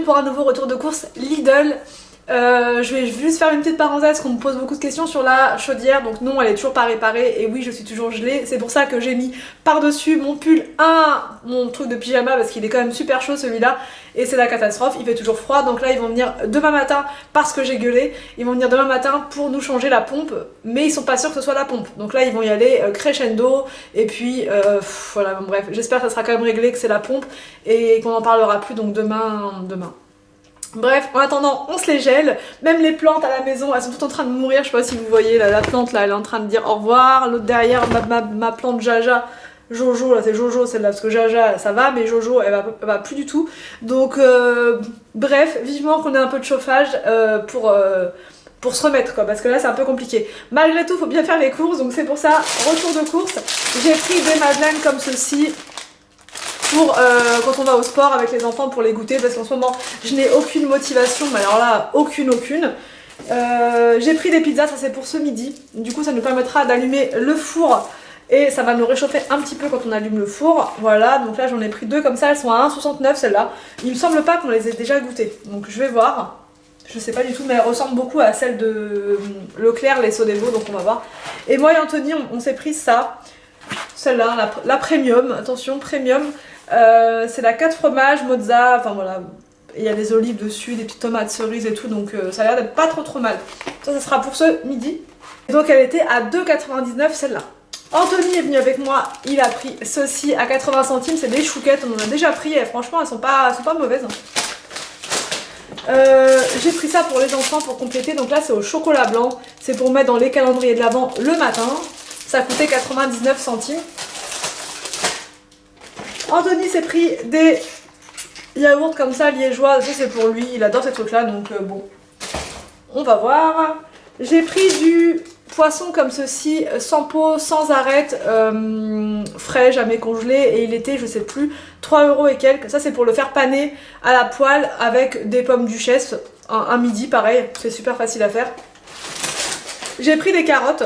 pour un nouveau retour de course Lidl. Je vais juste faire une petite parenthèse qu'on me pose beaucoup de questions sur la chaudière. Donc non, elle est toujours pas réparée et oui, je suis toujours gelée. C'est pour ça que j'ai mis par-dessus mon pull mon truc de pyjama parce qu'il est quand même super chaud celui-là et c'est la catastrophe. Il fait toujours froid, donc là ils vont venir demain matin parce que j'ai gueulé. Ils vont venir demain matin pour nous changer la pompe, mais ils sont pas sûrs que ce soit la pompe. Donc là ils vont y aller crescendo et puis voilà, bon, bref, j'espère que ça sera quand même réglé, que c'est la pompe et qu'on en parlera plus donc demain. Bref, en attendant, on se les gèle. Même les plantes à la maison, elles sont toutes en train de mourir. Je sais pas si vous voyez, là, la plante là, elle est en train de dire au revoir. L'autre derrière, ma plante Jaja, Jojo, là c'est Jojo celle-là, parce que Jaja ça va, mais Jojo elle va plus du tout. Donc bref, vivement qu'on ait un peu de chauffage pour se remettre quoi, parce que là c'est un peu compliqué. Malgré tout, faut bien faire les courses, donc c'est pour ça, retour de course. J'ai pris des madeleines comme ceci. Pour quand on va au sport avec les enfants pour les goûter parce qu'en ce moment je n'ai aucune motivation, mais alors là aucune. J'ai pris des pizzas, ça c'est pour ce midi, du coup ça nous permettra d'allumer le four et ça va nous réchauffer un petit peu quand on allume le four. Voilà, donc là j'en ai pris deux comme ça, elles sont à 1,69 celles-là. Il me semble pas qu'on les ait déjà goûtées, donc je vais voir. Je sais pas du tout, mais elles ressemblent beaucoup à celles de Leclerc, les Sodebo, donc on va voir. Et moi et Anthony on s'est pris ça, celle-là, la premium, attention premium. C'est la 4 fromages, mozza, enfin voilà, il y a des olives dessus, des petites tomates cerises et tout, donc ça a l'air d'être pas trop mal. Ça sera pour ce midi. Et donc elle était à 2,99 celle-là. Anthony est venu avec moi, il a pris ceci à 80 centimes, c'est des chouquettes, on en a déjà pris et franchement elles sont pas mauvaises. J'ai pris ça pour les enfants pour compléter, donc là c'est au chocolat blanc, c'est pour mettre dans les calendriers de l'Avent le matin, ça coûtait 99 centimes. Anthony s'est pris des yaourts comme ça, liégeois, ça c'est pour lui, il adore ces trucs là, donc bon, on va voir. J'ai pris du poisson comme ceci, sans peau, sans arête, frais, jamais congelé, et il était, je sais plus, 3 € et quelques. Ça c'est pour le faire paner à la poêle avec des pommes duchesse, un midi pareil, c'est super facile à faire. J'ai pris des carottes.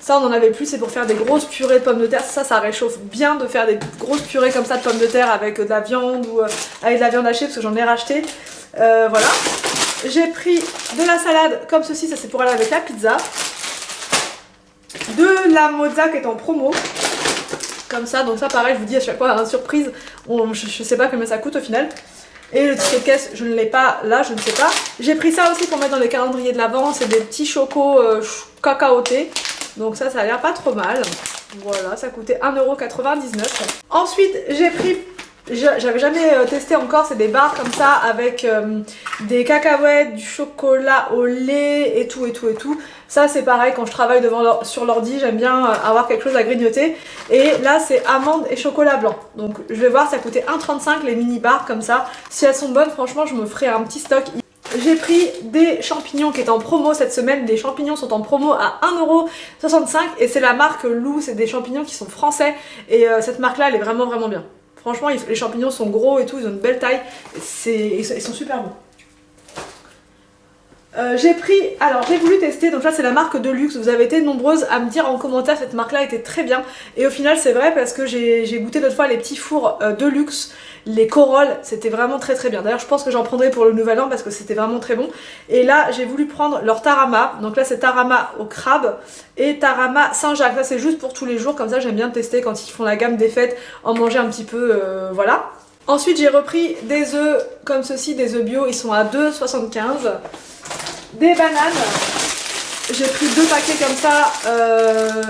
Ça on en avait plus, c'est pour faire des grosses purées de pommes de terre. Ça réchauffe bien de faire des grosses purées comme ça de pommes de terre avec de la viande ou avec de la viande hachée parce que j'en ai racheté. Voilà. J'ai pris de la salade comme ceci, ça c'est pour aller avec la pizza. De la mozza qui est en promo. Comme ça, donc ça pareil, je vous dis à chaque fois, hein, surprise, je sais pas combien ça coûte au final. Et le ticket de caisse, je ne l'ai pas là, je ne sais pas. J'ai pris ça aussi pour mettre dans les calendriers de l'Avent, c'est des petits chocos cacaotés. Donc ça a l'air pas trop mal. Voilà, ça coûtait 1,99 €. Ensuite, j'ai pris, j'avais jamais testé encore, c'est des barres comme ça avec des cacahuètes, du chocolat au lait et tout. Ça c'est pareil, quand je travaille sur l'ordi, j'aime bien avoir quelque chose à grignoter. Et là c'est amandes et chocolat blanc. Donc je vais voir, ça coûtait 1,35 € les mini barres comme ça. Si elles sont bonnes, franchement je me ferai un petit stock. J'ai pris des champignons qui étaient en promo cette semaine. Les champignons sont en promo à 1,65 € et c'est la marque Lou. C'est des champignons qui sont français et cette marque là elle est vraiment bien. Franchement les champignons sont gros et tout, ils ont une belle taille, ils sont super bons. J'ai voulu tester, donc là c'est la marque Deluxe. Vous avez été nombreuses à me dire en commentaire cette marque là était très bien et au final c'est vrai parce que j'ai goûté l'autre fois les petits fours Deluxe, les corolles, c'était vraiment très bien. D'ailleurs je pense que j'en prendrai pour le nouvel an parce que c'était vraiment très bon. Et là j'ai voulu prendre leur tarama, donc là c'est tarama au crabe et tarama Saint-Jacques. Ça c'est juste pour tous les jours, comme ça j'aime bien tester quand ils font la gamme des fêtes, en manger un petit peu, voilà. Ensuite j'ai repris des œufs comme ceci, des œufs bio, ils sont à 2,75 €. Des bananes, j'ai pris 2 paquets comme ça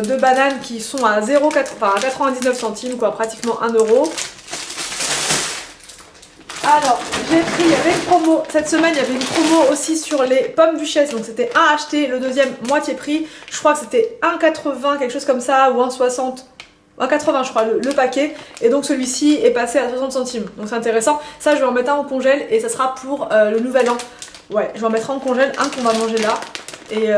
de bananes qui sont à 99 centimes, quoi, pratiquement 1 €. Alors, j'ai pris, il y avait une promo, cette semaine il y avait une promo aussi sur les pommes duchesse, donc c'était un acheté, le deuxième moitié prix, je crois que c'était 1,80 quelque chose comme ça, ou 1,60. 1,80 je crois le paquet, et donc celui-ci est passé à 60 centimes, donc c'est intéressant. Ça je vais en mettre un au congèle et ça sera pour le nouvel an. Ouais, je vais en mettre un au congèle, un qu'on va manger là. Et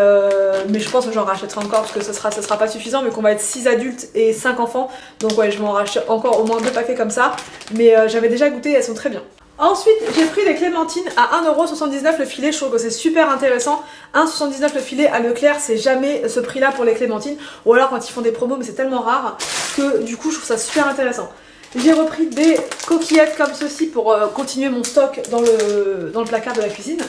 mais je pense que j'en rachèterai encore parce que ce sera pas suffisant, mais qu'on va être 6 adultes et 5 enfants. Donc ouais, je vais en racheter encore au moins 2 paquets comme ça. Mais j'avais déjà goûté, elles sont très bien. Ensuite, j'ai pris des clémentines à 1,79 € le filet. Je trouve que c'est super intéressant. 1,79 € le filet à Leclerc, c'est jamais ce prix là pour les clémentines. Ou alors quand ils font des promos, mais c'est tellement rare que du coup je trouve ça super intéressant. J'ai repris des coquillettes comme ceci pour continuer mon stock dans le placard de la cuisine.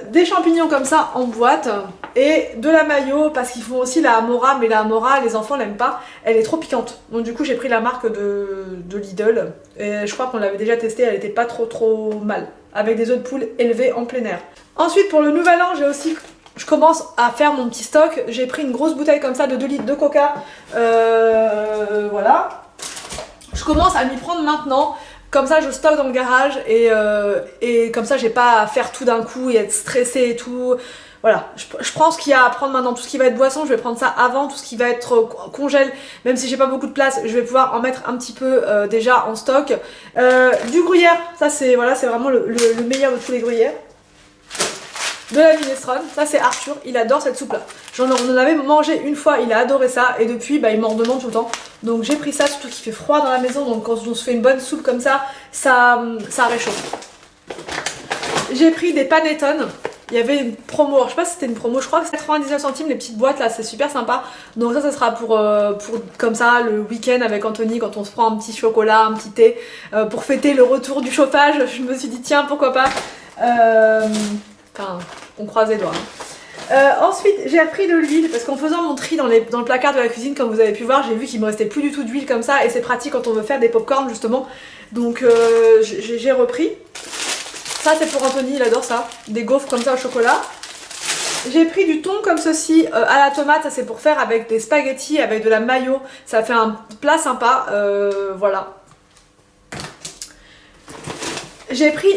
Des champignons comme ça en boîte et de la mayo parce qu'ils font aussi la Amora, mais la Amora les enfants l'aiment pas, elle est trop piquante, donc du coup j'ai pris la marque de Lidl et je crois qu'on l'avait déjà testée, elle était pas trop mal, avec des œufs de poule élevés en plein air. Ensuite pour le nouvel an je commence à faire mon petit stock, j'ai pris une grosse bouteille comme ça de 2 litres de coca, voilà, je commence à m'y prendre maintenant. Comme ça je stocke dans le garage et comme ça j'ai pas à faire tout d'un coup et être stressée et tout. Voilà, je prends ce qu'il y a à prendre maintenant, tout ce qui va être boisson, je vais prendre ça avant, tout ce qui va être congèle, même si j'ai pas beaucoup de place, je vais pouvoir en mettre un petit peu déjà en stock. Du gruyère, ça c'est voilà, c'est vraiment le meilleur de tous les gruyères. De la minestrone, ça c'est Arthur, il adore cette soupe là. On en avait mangé une fois, il a adoré ça et depuis bah, il m'en demande tout le temps. Donc j'ai pris ça, surtout qu'il fait froid dans la maison, donc quand on se fait une bonne soupe comme ça, ça réchauffe. J'ai pris des panettone, il y avait une promo, je sais pas si c'était une promo, je crois que c'est 99 centimes les petites boîtes là, c'est super sympa. Donc ça sera pour comme ça le week-end avec Anthony quand on se prend un petit chocolat, un petit thé, pour fêter le retour du chauffage. Je me suis dit tiens pourquoi pas. Enfin, on croise les doigts. Ensuite, j'ai repris de l'huile parce qu'en faisant mon tri dans le placard de la cuisine, comme vous avez pu voir, j'ai vu qu'il me restait plus du tout d'huile comme ça et c'est pratique quand on veut faire des pop-corn justement. Donc j'ai repris. Ça c'est pour Anthony, il adore ça. Des gaufres comme ça au chocolat. J'ai pris du thon comme ceci à la tomate, ça c'est pour faire avec des spaghettis, avec de la mayo. Ça fait un plat sympa, voilà. J'ai pris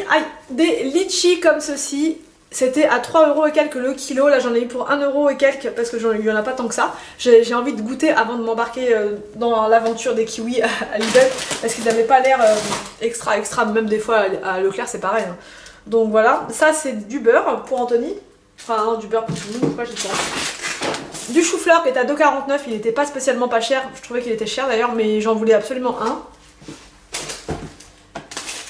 des litchis comme ceci. C'était à 3 € et quelques le kilo, là j'en ai eu pour 1 € et quelques parce que il n'y en a pas tant que ça. J'ai envie de goûter avant de m'embarquer dans l'aventure des kiwis à Lidl parce qu'ils n'avaient pas l'air extra, même des fois à Leclerc c'est pareil. Hein. Donc voilà, ça c'est du beurre pour Anthony, enfin du beurre pour tout le monde, pourquoi je dis ça. Du chou-fleur qui est à 2,49 €, il n'était pas spécialement pas cher, je trouvais qu'il était cher d'ailleurs mais j'en voulais absolument un.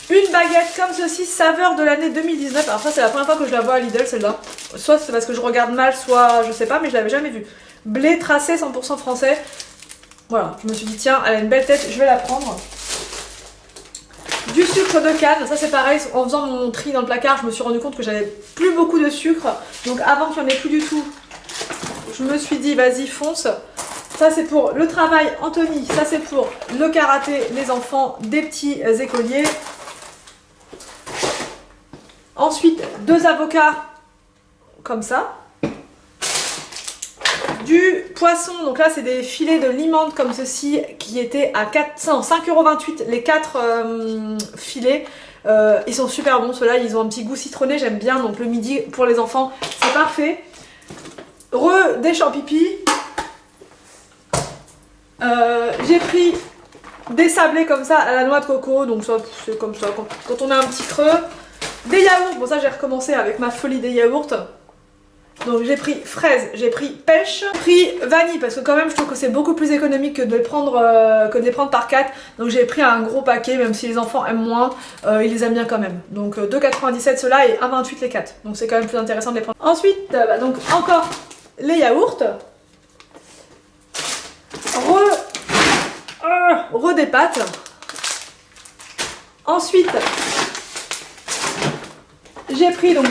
Une baguette comme ceci, saveur de l'année 2019. Alors ça c'est la première fois que je la vois à Lidl celle-là. Soit c'est parce que je regarde mal, soit je sais pas, mais je l'avais jamais vue. Blé tracé 100% français. Voilà, je me suis dit tiens, elle a une belle tête, je vais la prendre. Du sucre de canne, ça c'est pareil, en faisant mon tri dans le placard, je me suis rendu compte que j'avais plus beaucoup de sucre. Donc avant qu'il n'y en ait plus du tout, je me suis dit vas-y fonce. Ça c'est pour le travail Anthony, ça c'est pour le karaté, les enfants, des petits écoliers. Ensuite, 2 avocats comme ça. Du poisson, donc là c'est des filets de limande comme ceci qui étaient à 5,28 € les 4 filets. Ils sont super bons ceux-là, ils ont un petit goût citronné, j'aime bien, donc le midi pour les enfants c'est parfait. Des champipi. J'ai pris des sablés comme ça à la noix de coco, donc ça c'est comme ça quand on a un petit creux. Des yaourts, bon ça j'ai recommencé avec ma folie des yaourts. Donc j'ai pris fraise, j'ai pris pêche, j'ai pris vanille parce que quand même je trouve que c'est beaucoup plus économique que de les prendre, par 4. Donc j'ai pris un gros paquet, même si les enfants aiment moins, ils les aiment bien quand même. Donc 2,97 € ceux-là et 1,28 € les 4. Donc c'est quand même plus intéressant de les prendre. Ensuite, donc encore les yaourts. Des pâtes. Ensuite, j'ai pris donc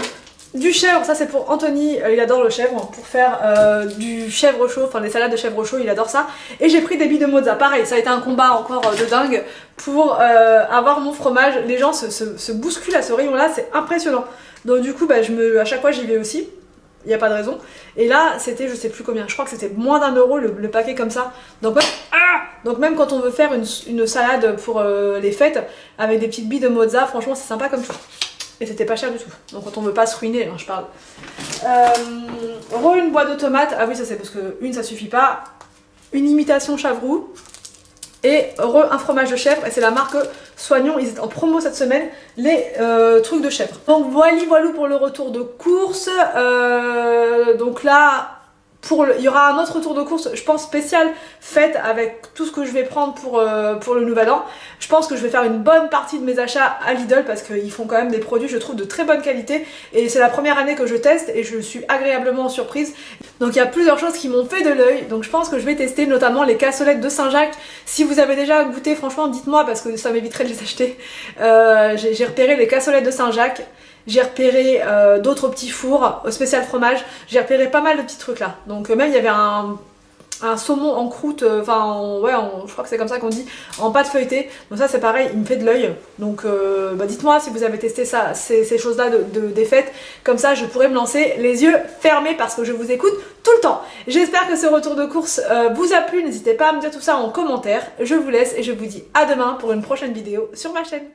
du chèvre, ça c'est pour Anthony, il adore le chèvre, pour faire du chèvre chaud, enfin des salades de chèvre chaud, il adore ça. Et j'ai pris des billes de mozza, pareil, ça a été un combat encore de dingue pour avoir mon fromage. Les gens se bousculent à ce rayon là, c'est impressionnant. Donc du coup, bah, à chaque fois j'y vais aussi, il n'y a pas de raison. Et là c'était je sais plus combien, je crois que c'était moins d'1 € le paquet comme ça. Donc même quand on veut faire une salade pour les fêtes avec des petites billes de mozza, franchement c'est sympa comme tout. Et c'était pas cher du tout. Donc quand on veut pas se ruiner, hein, je parle. Une boîte de tomates. Ah oui, ça c'est parce que une ça suffit pas. Une imitation chavroux. Et un fromage de chèvre. Et c'est la marque Soignon. Ils étaient en promo cette semaine. Les trucs de chèvre. Donc voilà pour le retour de course. Donc là, il y aura un autre tour de course, je pense spécial, fait avec tout ce que je vais prendre pour le nouvel an. Je pense que je vais faire une bonne partie de mes achats à Lidl parce qu'ils font quand même des produits, je trouve, de très bonne qualité. Et c'est la première année que je teste et je suis agréablement surprise. Donc il y a plusieurs choses qui m'ont fait de l'œil. Donc je pense que je vais tester notamment les cassolettes de Saint-Jacques. Si vous avez déjà goûté, franchement, dites-moi parce que ça m'éviterait de les acheter. J'ai repéré les cassolettes de Saint-Jacques. J'ai repéré d'autres petits fours au spécial fromage. J'ai repéré pas mal de petits trucs là. Donc même il y avait un saumon en croûte, je crois que c'est comme ça qu'on dit, en pâte feuilletée. Donc ça c'est pareil, il me fait de l'œil. Donc dites-moi si vous avez testé ça, ces choses-là des fêtes. Comme ça je pourrais me lancer les yeux fermés parce que je vous écoute tout le temps. J'espère que ce retour de course vous a plu. N'hésitez pas à me dire tout ça en commentaire. Je vous laisse et je vous dis à demain pour une prochaine vidéo sur ma chaîne.